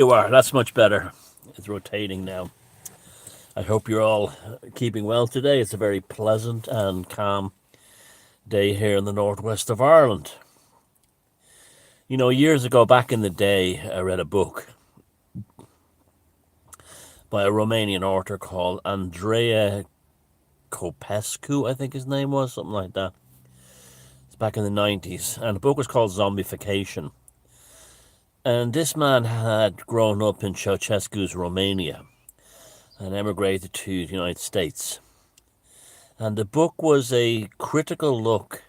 You are. That's much better. It's rotating now. I hope you're all keeping well today. It's a very pleasant and calm day here in the northwest of Ireland. You know, years ago, back in the day, I read a book by a Romanian author called Andrea Copescu, I think his name was, something like that. It's back in the 90s, and the book was called Zombification. And this man had grown up in Ceausescu's Romania and emigrated to the United States. And the book was a critical look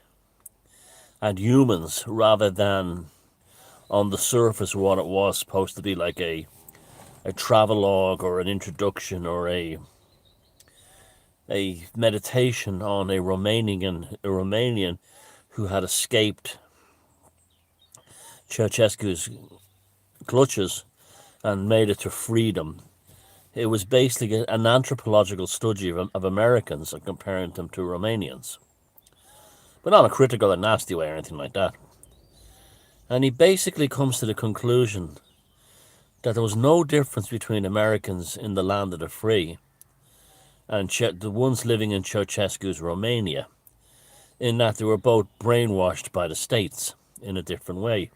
at humans rather than on the surface what it was supposed to be, like a travelogue or an introduction or a meditation on a Romanian who had escaped Ceausescu's clutches and made it to freedom. It was basically an anthropological study of Americans and comparing them to Romanians. But not a critical and nasty way or anything like that. And he basically comes to the conclusion that there was no difference between Americans in the land of the free and the ones living in Ceausescu's Romania, in that they were both brainwashed by the states in a different way.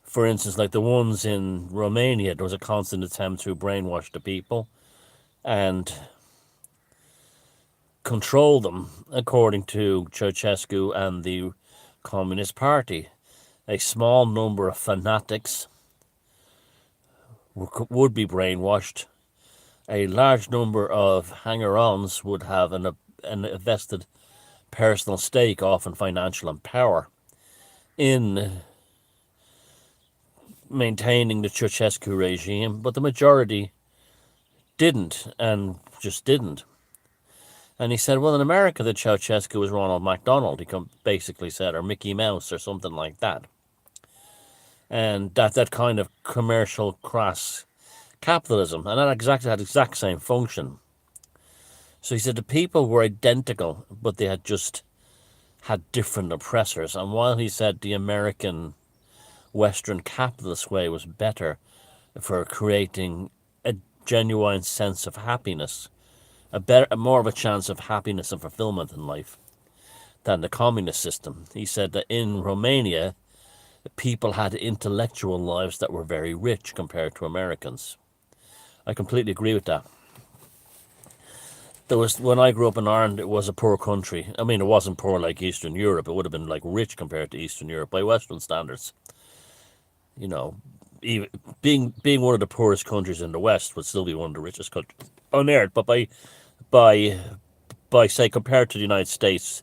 For instance, like the ones in Romania, there was a constant attempt to brainwash the people and control them according to Ceausescu and the Communist Party. A small number of fanatics would be brainwashed. A large number of hanger-ons would have an vested personal stake, often financial and power, in maintaining the Ceausescu regime, but the majority didn't, and just didn't. And he said, well, in America, the Ceausescu was Ronald McDonald, he basically said, or Mickey Mouse, or something like that. And that kind of commercial, crass capitalism, and that had exact same function. So he said the people were identical, but they had just had different oppressors. And while he said the American Western capitalist way was better for creating a genuine sense of happiness, more of a chance of happiness and fulfillment in life than the communist system. He said that in Romania, people had intellectual lives that were very rich compared to Americans. I completely agree with that. When I grew up in Ireland, it was a poor country. I mean, it wasn't poor like Eastern Europe. It would have been like rich compared to Eastern Europe by Western standards. You know, even being one of the poorest countries in the West would still be one of the richest countries on earth. But by say compared to the United States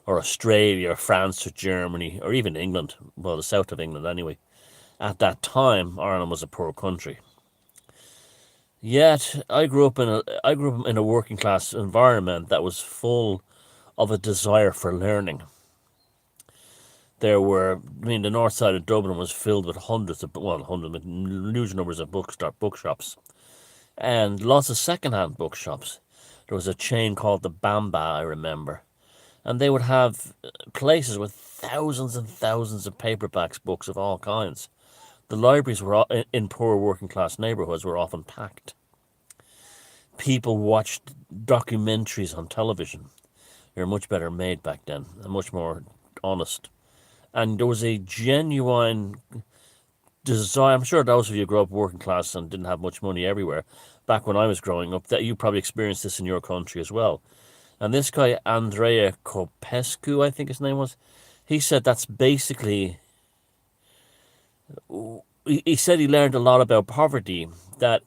or Australia or France or Germany or even England, well, the south of England anyway, at that time Ireland was a poor country. Yet I grew up in a working class environment that was full of a desire for learning. The north side of Dublin was filled with huge numbers of bookshops, and lots of second-hand bookshops. There was a chain called the Bamba, I remember, and they would have places with thousands and thousands of paperbacks, books of all kinds. The libraries in poor working class neighborhoods were often packed. People watched documentaries on television. They were much better made back then and much more honest. And there was a genuine desire. I'm sure those of you who grew up working class and didn't have much money everywhere, back when I was growing up, that you probably experienced this in your country as well. And this guy, Andrea Copescu, I think his name was, he said that's basically, he said he learned a lot about poverty, that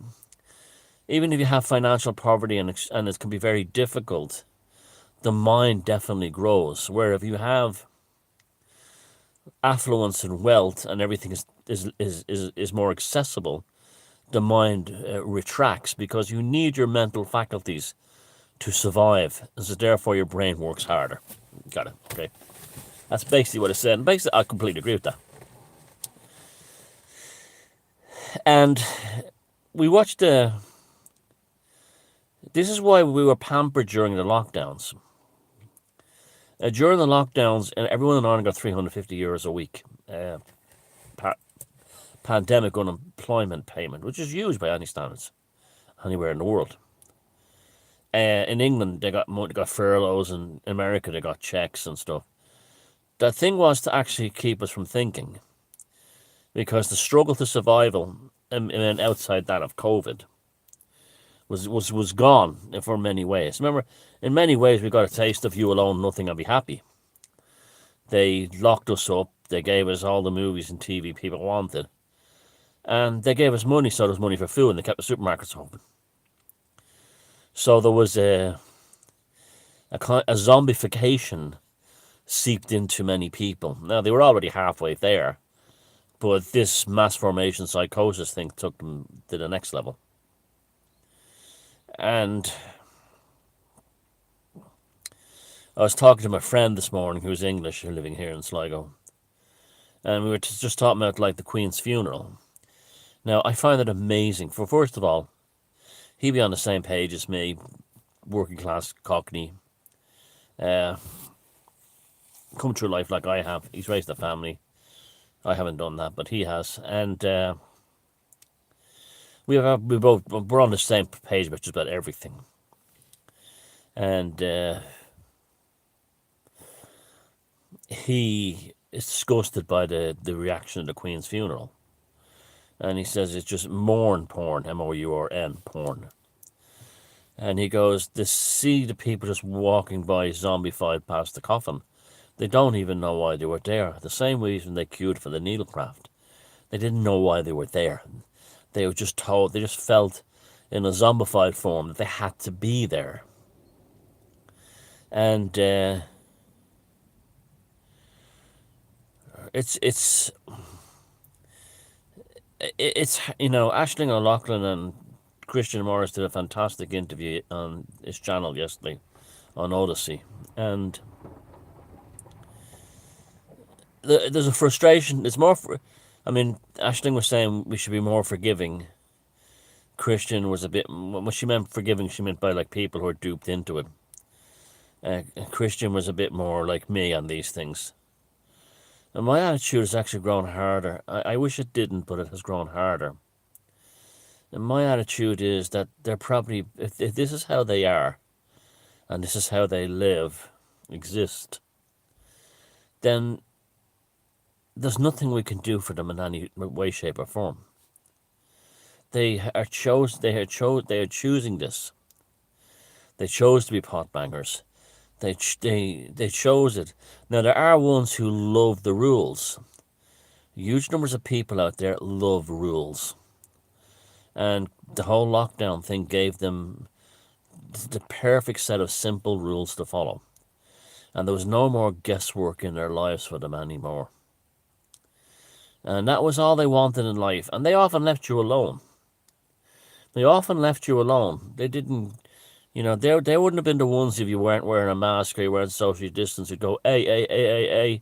even if you have financial poverty and it can be very difficult, the mind definitely grows. Where if you have affluence and wealth and everything is more accessible, the mind retracts, because you need your mental faculties to survive, and so therefore your brain works harder. Got it? Okay. That's basically what it said. And basically, I completely agree with that. And we watched this is why we were pampered during the lockdowns. During the lockdowns, everyone in Ireland got €350 a week. pandemic unemployment payment, which is used by any standards anywhere in the world. In England, they got furloughs, and in America, they got checks and stuff. The thing was to actually keep us from thinking, because the struggle to survival outside that of COVID was gone for many ways. Remember, in many ways, we got a taste of you alone, nothing, and be happy. They locked us up. They gave us all the movies and TV people wanted. And they gave us money, so there was money for food, and they kept the supermarkets open. So there was a zombification seeped into many people. Now, they were already halfway there, but this mass formation psychosis thing took them to the next level. And I was talking to my friend this morning who's English, who's living here in Sligo. And we were just talking about, like, the Queen's funeral. Now, I find it amazing. For first of all, he'd be on the same page as me, working class Cockney, come through life like I have. He's raised a family. I haven't done that, but he has. And we're on the same page about just about everything. And he is disgusted by the reaction of the Queen's funeral. And he says it's just mourn porn, M-O-U-R-N, porn. And he goes, to see the people just walking by zombified past the coffin, they don't even know why they were there. The same reason they queued for the needlecraft. They didn't know why they were there. They were just told, they just felt in a zombified form that they had to be there. And it's Aisling O'Loughlin and Christian Morris did a fantastic interview on his channel yesterday on Odyssey, and there's a frustration. It's more, Aisling was saying we should be more forgiving. Christian was a bit, when she meant forgiving, she meant by like people who are duped into it. Christian was a bit more like me on these things. And my attitude has actually grown harder. I wish it didn't, but it has grown harder. And my attitude is that they're probably, if this is how they are, and this is how they live, exist, then there's nothing we can do for them in any way, shape, or form. They are choosing this. They chose to be pot bangers. They chose it. Now, there are ones who love the rules. Huge numbers of people out there love rules. And the whole lockdown thing gave them the perfect set of simple rules to follow. And there was no more guesswork in their lives for them anymore. And that was all they wanted in life. And they often left you alone. They didn't... they wouldn't have been the ones if you weren't wearing a mask or you weren't socially distanced who'd go, hey.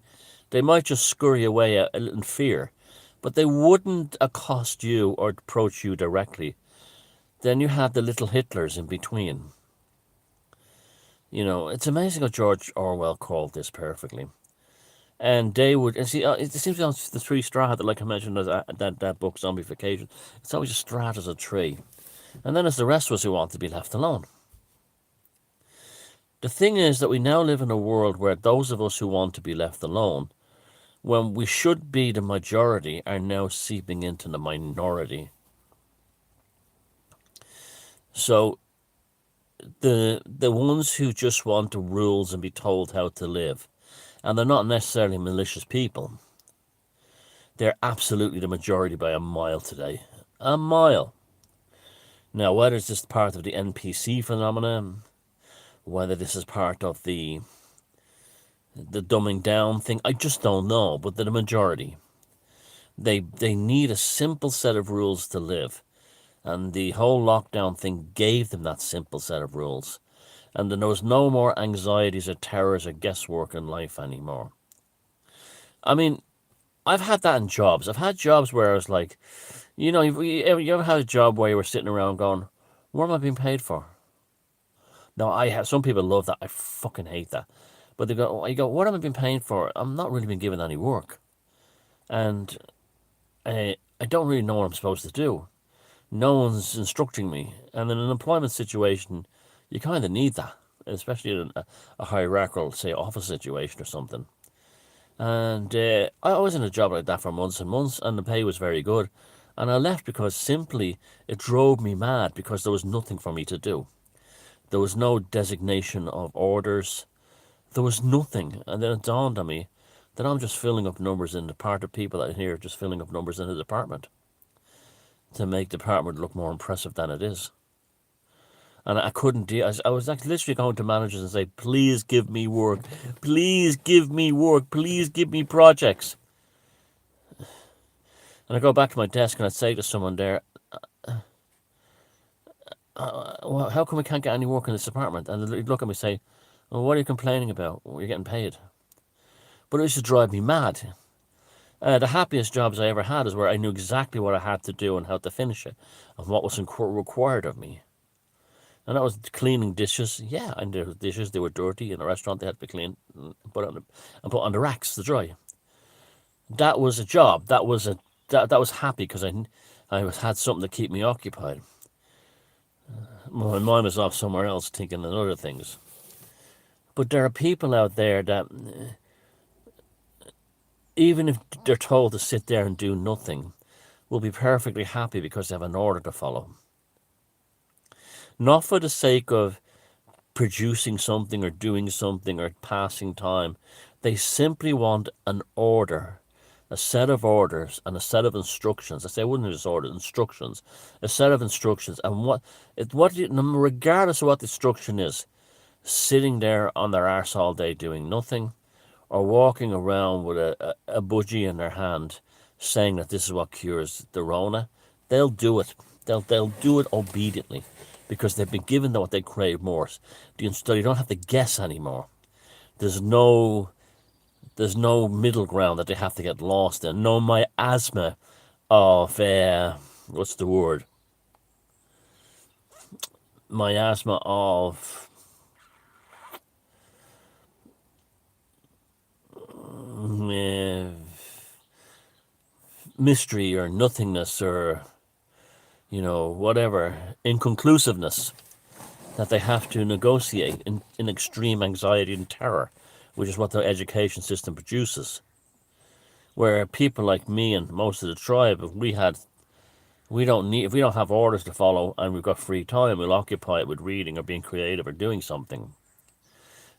They might just scurry away in fear, but they wouldn't accost you or approach you directly. Then you had the little Hitlers in between. It's amazing how George Orwell called this perfectly. And they would, and see, it seems on the three strata, like I mentioned, that book, Zombification. It's always a strata as a tree. And then there's the rest of us who want to be left alone. The thing is that we now live in a world where those of us who want to be left alone, when we should be the majority, are now seeping into the minority. So the ones who just want the rules and be told how to live, and they're not necessarily malicious people, they're absolutely the majority by a mile today. A mile. Now, whether it's just part of the NPC phenomenon, whether this is part of the dumbing down thing, I just don't know. But the majority, they need a simple set of rules to live. And the whole lockdown thing gave them that simple set of rules. And then there was no more anxieties or terrors or guesswork in life anymore. I mean, I've had that in jobs. I've had jobs where I was like, you ever had a job where you were sitting around going, what am I being paid for? Now, some people love that. I fucking hate that. But you go, what am I being paid for? I'm not really being given any work. And I don't really know what I'm supposed to do. No one's instructing me. And in an employment situation, you kind of need that, especially in a hierarchical, say, office situation or something. And I was in a job like that for months and months, and the pay was very good. And I left because simply it drove me mad because there was nothing for me to do. There was no designation of orders. There was nothing. And then it dawned on me that I'm just filling up numbers in the part of people that are here, just filling up numbers in the department to make the department look more impressive than it is. And I couldn't deal. I was like literally going to managers and say, please give me work. Please give me work. Please give me projects. And I go back to my desk and I'd say to someone there, well, how come we can't get any work in this department? And they'd look at me and say, well, what are you complaining about? Well, you're getting paid. But it used to drive me mad. The happiest jobs I ever had is where I knew exactly what I had to do and how to finish it and what was required of me. And that was cleaning dishes. Yeah, and the dishes, they were dirty in a restaurant, they had to be cleaned and put on the racks to dry. That was a job. That was happy because I had something to keep me occupied. My mind was off somewhere else thinking of other things. But there are people out there that, even if they're told to sit there and do nothing, will be perfectly happy because they have an order to follow. Not for the sake of producing something or doing something or passing time. They simply want an order, a set of orders and a set of instructions. I say I wouldn't use order, instructions, a set of instructions. And regardless of what the instruction is, sitting there on their arse all day doing nothing, or walking around with a budgie in their hand, saying that this is what cures the Rona, they'll do it. They'll do it obediently, because they've been given what they crave more. You don't have to guess anymore. There's no middle ground that they have to get lost in. No miasma of what's the word? Miasma of mystery or nothingness or whatever, inconclusiveness that they have to negotiate in extreme anxiety and terror, which is what the education system produces. Where people like me and most of the tribe, if we don't have orders to follow and we've got free time, we'll occupy it with reading or being creative or doing something.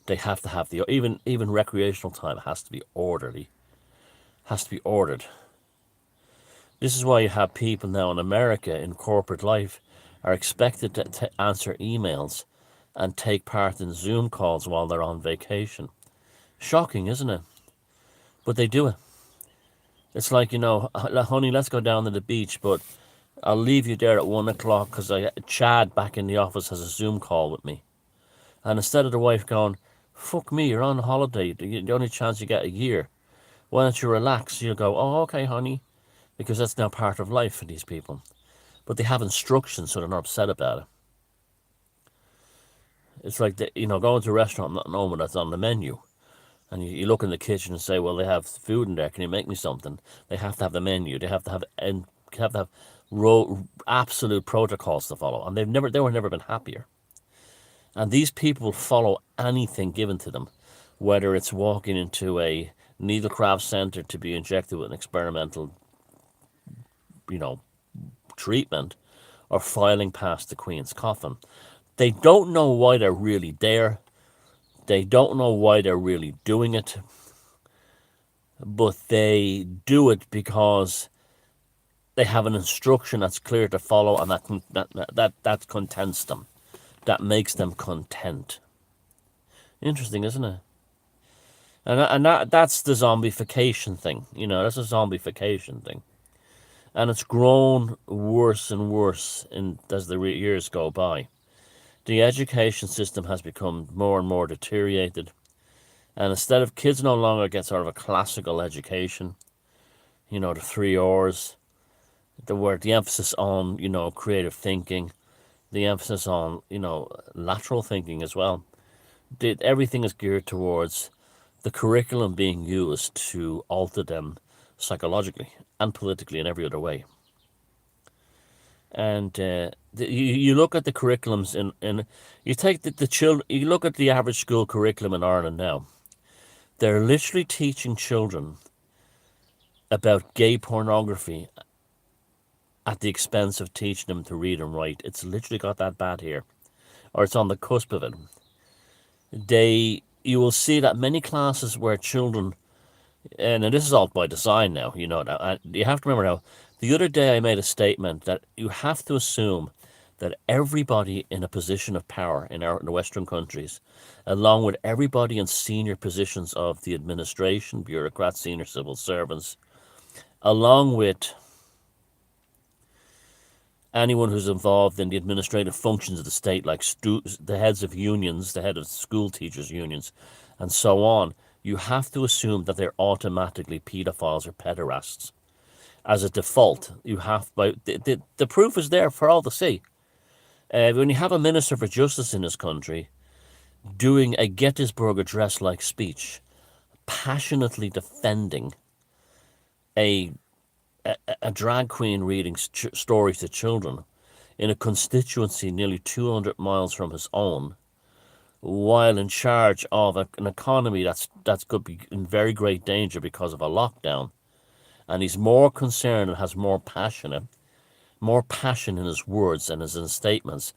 They have to have even recreational time has to be orderly, has to be ordered. This is why you have people now in America in corporate life are expected to answer emails and take part in Zoom calls while they're on vacation. Shocking, isn't it? But they do it. It's like, honey, let's go down to the beach, but I'll leave you there at 1 o'clock because Chad back in the office has a Zoom call with me. And instead of the wife going, fuck me, you're on holiday, the only chance you get a year, why don't you relax? You'll go, oh, okay, honey, because that's now part of life for these people. But they have instructions, so they're not upset about it. It's like, going to a restaurant, not knowing what that's on the menu. And you look in the kitchen and say, well, they have food in there. Can you make me something? They have to have the menu. They have to have absolute protocols to follow. And they were never been happier. And these people follow anything given to them, whether it's walking into a needlecraft center to be injected with an experimental, treatment, or filing past the Queen's coffin. They don't know why they're really there. They don't know why they're really doing it, but they do it because they have an instruction that's clear to follow, and that contents them. That makes them content. Interesting, isn't it? And that's the zombification thing. That's a zombification thing. And it's grown worse and worse as the years go by. The education system has become more and more deteriorated. And instead of kids no longer get sort of a classical education, the 3 R's, the emphasis on, creative thinking, the emphasis on, lateral thinking as well. Everything is geared towards the curriculum being used to alter them psychologically and politically and every other way. And you look at the curriculums in you take the children, you look at the average school curriculum in Ireland now. They're literally teaching children about gay pornography at the expense of teaching them to read and write. It's literally got that bad here, or it's on the cusp of it. You will see that many classes where children, and this is all by design now, you know, now, you have to remember now, the other day I made a statement that you have to assume that everybody in a position of power in the Western countries, along with everybody in senior positions of the administration, bureaucrats, senior civil servants, along with anyone who's involved in the administrative functions of the state, like the heads of unions, the head of school teachers' unions, and so on, you have to assume that they're automatically pedophiles or pederasts. As a default, you have, the proof is there for all to see. When you have a minister for justice in this country doing a Gettysburg Address-like speech, passionately defending a drag queen reading stories to children in a constituency nearly 200 miles from his own, while in charge of an economy that's could be in very great danger because of a lockdown, and he's more concerned and has more passion in his words and in his statements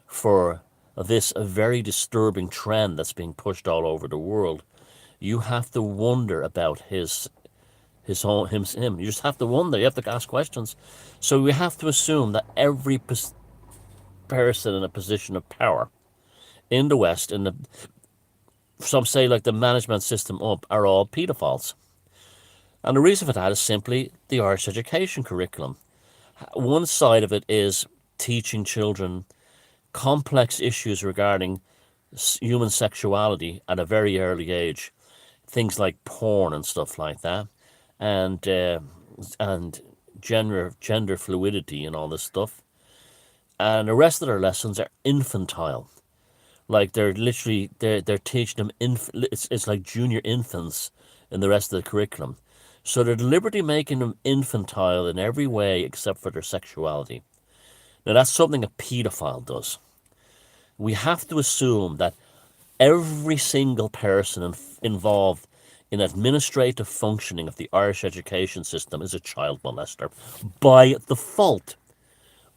for this very disturbing trend that's being pushed all over the world. You have to wonder about him. You just have to wonder. You have to ask questions. So we have to assume that every person in a position of power in the West, some say like the management system up, are all paedophiles. And the reason for that is simply the Irish education curriculum. One side of it is teaching children complex issues regarding human sexuality at a very early age, things like porn and stuff like that, and gender fluidity and all this stuff. And the rest of their lessons are infantile, like they're teaching them it's like junior infants in the rest of the curriculum. So they're deliberately making them infantile in every way except for their sexuality. Now that's something a paedophile does. We have to assume that every single person involved in administrative functioning of the Irish education system is a child molester by default,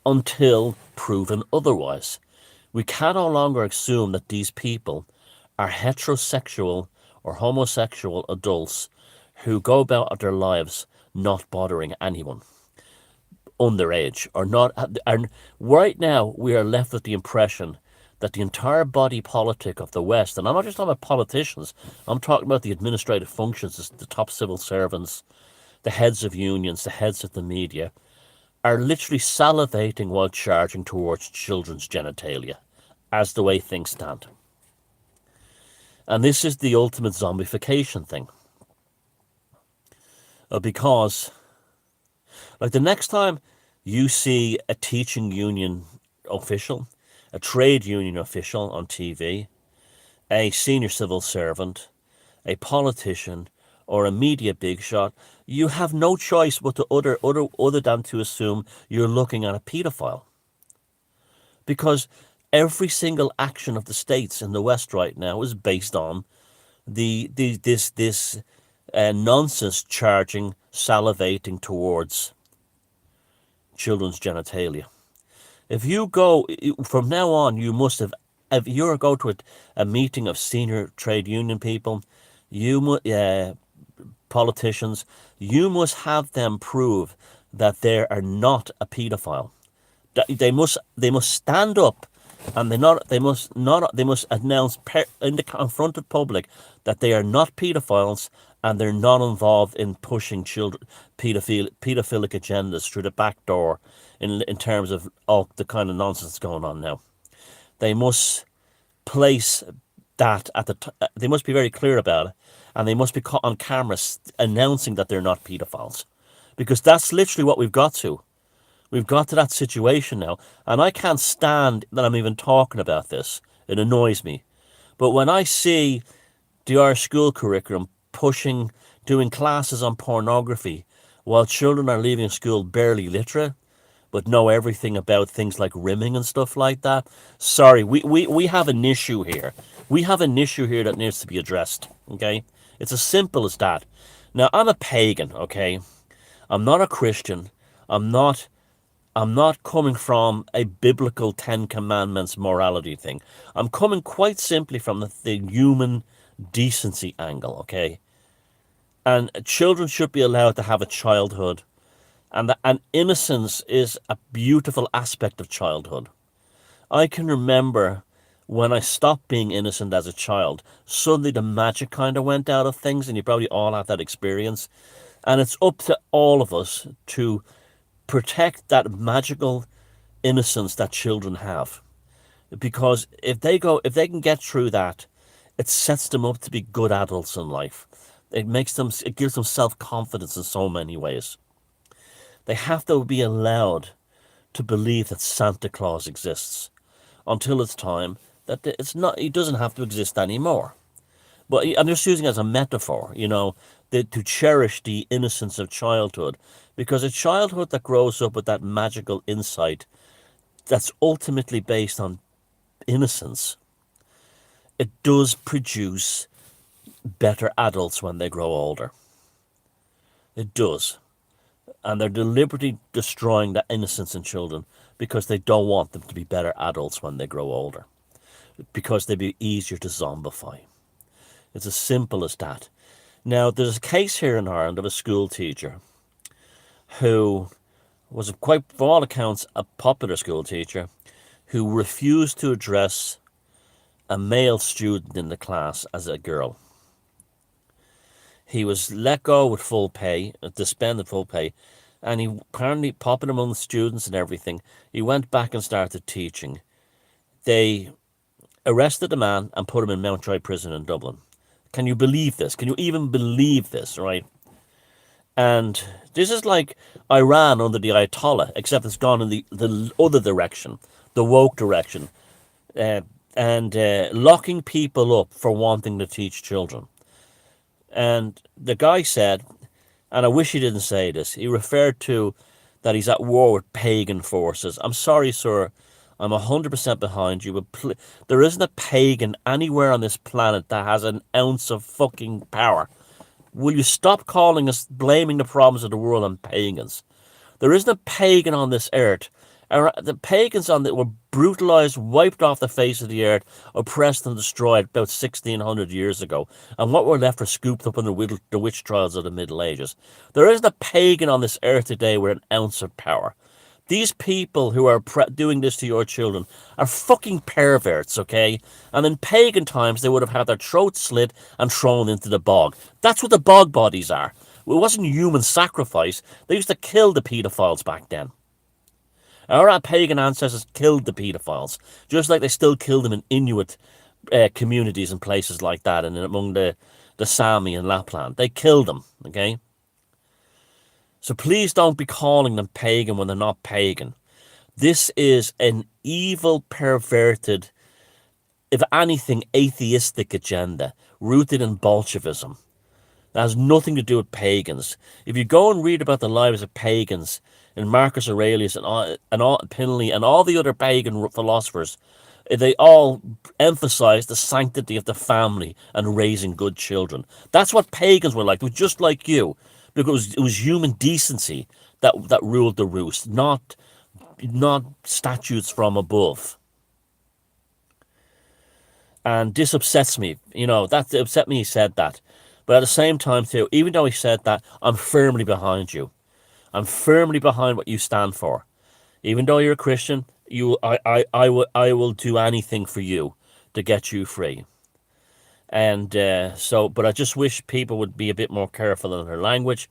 until proven otherwise. We can no longer assume that these people are heterosexual or homosexual adults who go about their lives not bothering anyone underage or not. And right now we are left with the impression that the entire body politic of the West, and I'm not just talking about politicians, I'm talking about the administrative functions, the top civil servants, the heads of unions, the heads of the media, are literally salivating while charging towards children's genitalia, as the way things stand. And this is the ultimate zombification thing. Because, like, the next time you see a teaching union official, a trade union official on TV, a senior civil servant, a politician, or a media big shot, you have no choice but to other than to assume you're looking at a paedophile. Because every single action of the states in the West right now is based on this nonsense charging, salivating towards children's genitalia. If you go from now on, you must have. If you go to a meeting of senior trade union people, politicians, you must have them prove that they are not a paedophile. They must stand up, and they must announce in the front of public that they are not paedophiles and they're not involved in pushing paedophilic agendas through the back door in terms of all the kind of nonsense going on now. They must place that they must be very clear about it, and they must be caught on camera announcing that they're not paedophiles, because that's literally what we've got to. We've got to that situation now, and I can't stand that I'm even talking about this. It annoys me. But when I see the Irish school curriculum doing classes on pornography while children are leaving school barely literate, but know everything about things like rimming and stuff like that. Sorry, we have an issue here. We have an issue here that needs to be addressed, okay? It's as simple as that. Now, I'm a pagan, okay? I'm not a Christian. I'm not I'm not coming from a biblical Ten Commandments morality thing. I'm coming quite simply from the human decency angle, okay? And children should be allowed to have a childhood. And innocence is a beautiful aspect of childhood. I can remember when I stopped being innocent as a child, suddenly the magic kind of went out of things, and you probably all have that experience. And it's up to all of us to protect that magical innocence that children have. Because if they can get through that, it sets them up to be good adults in life. It gives them self-confidence in so many ways. They have to be allowed to believe that Santa Claus exists until it's time that he doesn't have to exist anymore. But I'm just using it as a metaphor, to cherish the innocence of childhood. Because a childhood that grows up with that magical insight that's ultimately based on innocence, it does produce better adults when they grow older. It does. And they're deliberately destroying that innocence in children because they don't want them to be better adults when they grow older. Because they'd be easier to zombify. It's as simple as that. Now, there's a case here in Ireland of a school teacher who was quite, from all accounts, a popular school teacher who refused to address a male student in the class as a girl. He was let go with full pay, suspended full pay, and he apparently popular among the students and everything. He went back and started teaching. They arrested the man and put him in Mountjoy Prison in Dublin. Can you believe this? Can you even believe this, right? And this is like Iran under the Ayatollah, except it's gone in the other direction, the woke direction, and locking people up for wanting to teach children. And the guy said, and I wish he didn't say this, he referred to that he's at war with pagan forces. I'm sorry, sir, I'm 100% behind you, but there isn't a pagan anywhere on this planet that has an ounce of fucking power. Will you stop blaming the problems of the world on pagans? There isn't a pagan on this earth. The pagans were brutalized, wiped off the face of the earth, oppressed and destroyed about 1600 years ago. And what we're left are scooped up in the witch trials of the Middle Ages. There isn't a pagan on this earth today with an ounce of power. These people who are doing this to your children are fucking perverts, okay? And in pagan times, they would have had their throats slit and thrown into the bog. That's what the bog bodies are. It wasn't human sacrifice. They used to kill the paedophiles back then. Our pagan ancestors killed the paedophiles, just like they still kill them in Inuit communities and places like that, and among the Sami and Lapland. They killed them, okay? So please don't be calling them pagan when they're not pagan. This is an evil, perverted, if anything, atheistic agenda rooted in Bolshevism. That has nothing to do with pagans. If you go and read about the lives of pagans in Marcus Aurelius and Pinelli and all the other pagan philosophers, they all emphasize the sanctity of the family and raising good children. That's what pagans were like. They were just like you. Because it was human decency that ruled the roost, not statutes from above. And this upsets me. That upset me he said that. But at the same time, too, even though he said that, I'm firmly behind you. I'm firmly behind what you stand for. Even though you're a Christian, I will do anything for you to get you free. And but I just wish people would be a bit more careful in their language.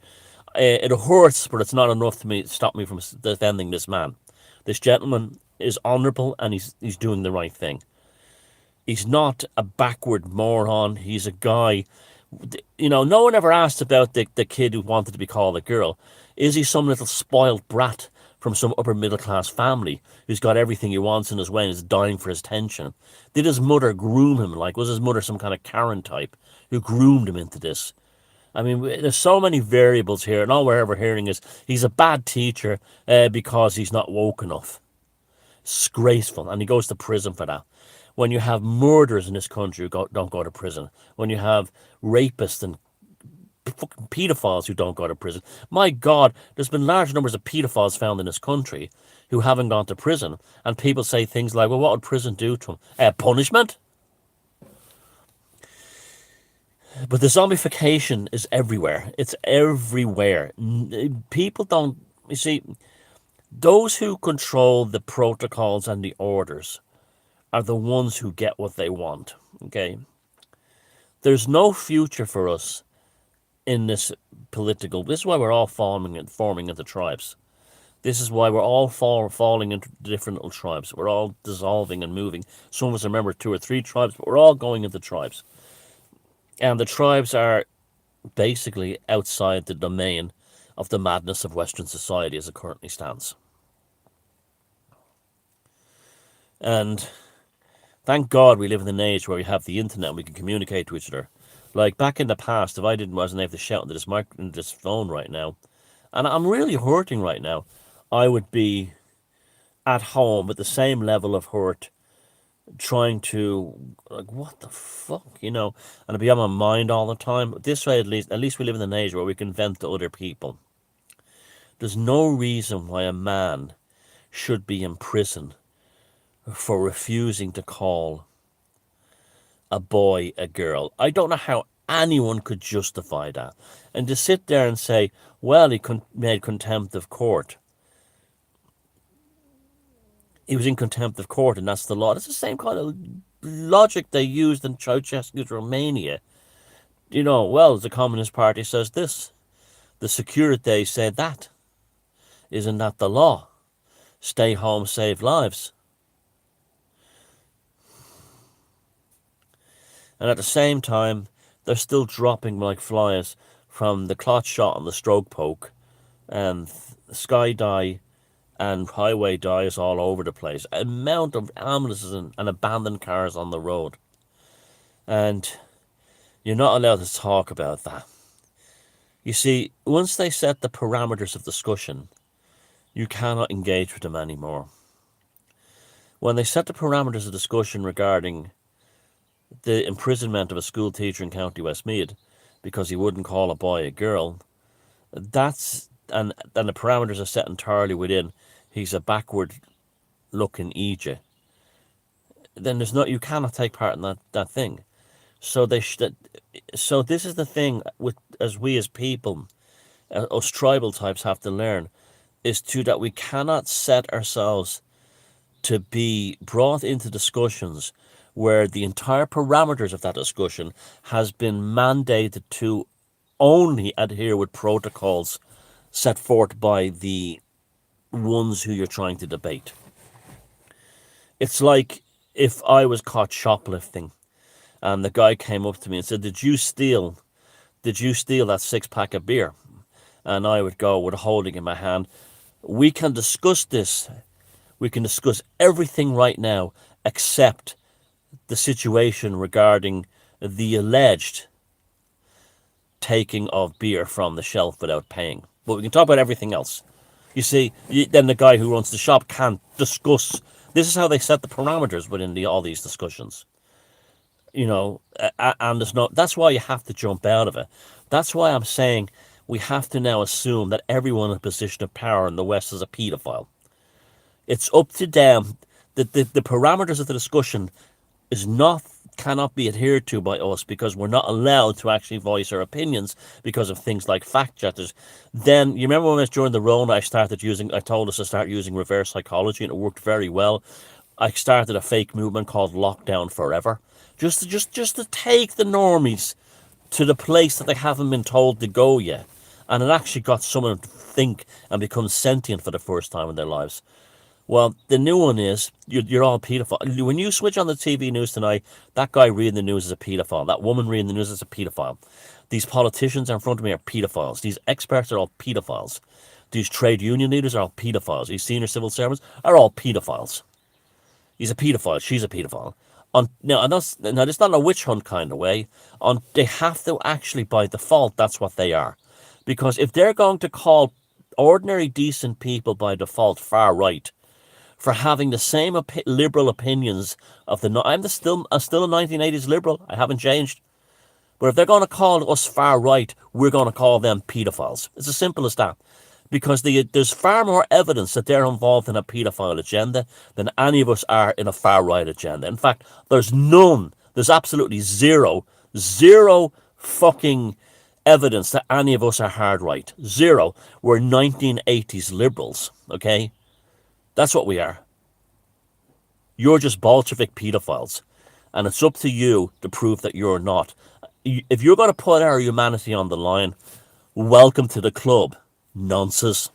It hurts, but it's not enough to stop me from defending this man. This gentleman is honourable and he's doing the right thing. He's not a backward moron. He's a guy. No one ever asked about the kid who wanted to be called a girl. Is he some little spoiled brat from some upper middle class family who's got everything he wants in his way and is dying for his attention? Did his mother groom him? Was his mother some kind of Karen type who groomed him into this? I mean, there's so many variables here, and all we're ever hearing is he's a bad teacher because he's not woke enough. Disgraceful, and he goes to prison for that. When you have murderers in this country who don't go to prison, when you have rapists and fucking pedophiles who don't go to prison, my God, there's been large numbers of pedophiles found in this country who haven't gone to prison, and people say things like, well, what would prison do to them? Punishment? But the zombification is everywhere. It's everywhere. People don't, you see, those who control the protocols and the orders are the ones who get what they want. Okay? There's no future for us in this political. This is why we're all forming into tribes. This is why we're all falling into different little tribes. We're all dissolving and moving. Some of us remember 2 or 3 tribes, but we're all going into tribes. And the tribes are basically outside the domain of the madness of Western society as it currently stands. And thank God we live in an age where we have the internet and we can communicate to each other. Like back in the past, if I wasn't able to shout into this phone right now, and I'm really hurting right now, I would be at home with the same level of hurt, trying to, like, what the fuck, and it'd be on my mind all the time. This way, at least we live in an age where we can vent to other people. There's no reason why a man should be in prison for refusing to call a boy a girl. I don't know how anyone could justify that. And to sit there and say, well, he made contempt of court. He was in contempt of court, and that's the law. It's the same kind of logic they used in Ceausescu's Romania. Well, the Communist Party says this. The Securitate said that. Isn't that the law? Stay home, save lives. And at the same time, they're still dropping like flies from the clot shot and the stroke poke, and sky dye and highway dyes all over the place. Amount of ambulances and abandoned cars on the road. And you're not allowed to talk about that. You see, once they set the parameters of discussion, you cannot engage with them anymore. When they set the parameters of discussion regarding the imprisonment of a school teacher in County Westmeath because he wouldn't call a boy a girl, and the parameters are set entirely within he's a backward looking Egypt, then you cannot take part in that thing. So so this is the thing we as people, us tribal types have to learn, is that we cannot set ourselves to be brought into discussions where the entire parameters of that discussion has been mandated to only adhere with protocols set forth by the ones who you're trying to debate. It's like if I was caught shoplifting and the guy came up to me and said, did you steal that 6-pack of beer? And I would go with a holding in my hand, we can discuss this. We can discuss everything right now except the situation regarding the alleged taking of beer from the shelf without paying. But we can talk about everything else. You see, then the guy who runs the shop can't discuss. This is how they set the parameters within all these discussions. And that's why you have to jump out of it. That's why I'm saying we have to now assume that everyone in a position of power in the West is a paedophile. It's up to them. The parameters of the discussion cannot be adhered to by us because we're not allowed to actually voice our opinions because of things like fact checkers. Then you remember when it was during the Rona, I told us to start using reverse psychology, and it worked very well. I started a fake movement called Lockdown Forever, just to take the normies to the place that they haven't been told to go yet, and it actually got someone to think and become sentient for the first time in their lives. Well, the new one is, you're all paedophile. When you switch on the TV news tonight, that guy reading the news is a paedophile. That woman reading the news is a paedophile. These politicians in front of me are paedophiles. These experts are all paedophiles. These trade union leaders are all paedophiles. These senior civil servants are all paedophiles. He's a paedophile. She's a paedophile. Now, it's not a witch hunt kind of way. They have to actually, by default, that's what they are. Because if they're going to call ordinary, decent people by default far right for having the same liberal opinions of I'm still a 1980s liberal. I haven't changed. But if they're going to call us far right, we're going to call them paedophiles. It's as simple as that. Because there's far more evidence that they're involved in a paedophile agenda than any of us are in a far right agenda. In fact, there's none, there's absolutely zero fucking evidence that any of us are hard right. Zero. We're 1980s liberals, okay? That's what we are. You're just Bolshevik paedophiles. And it's up to you to prove that you're not. If you're going to put our humanity on the line, welcome to the club. Nonsense.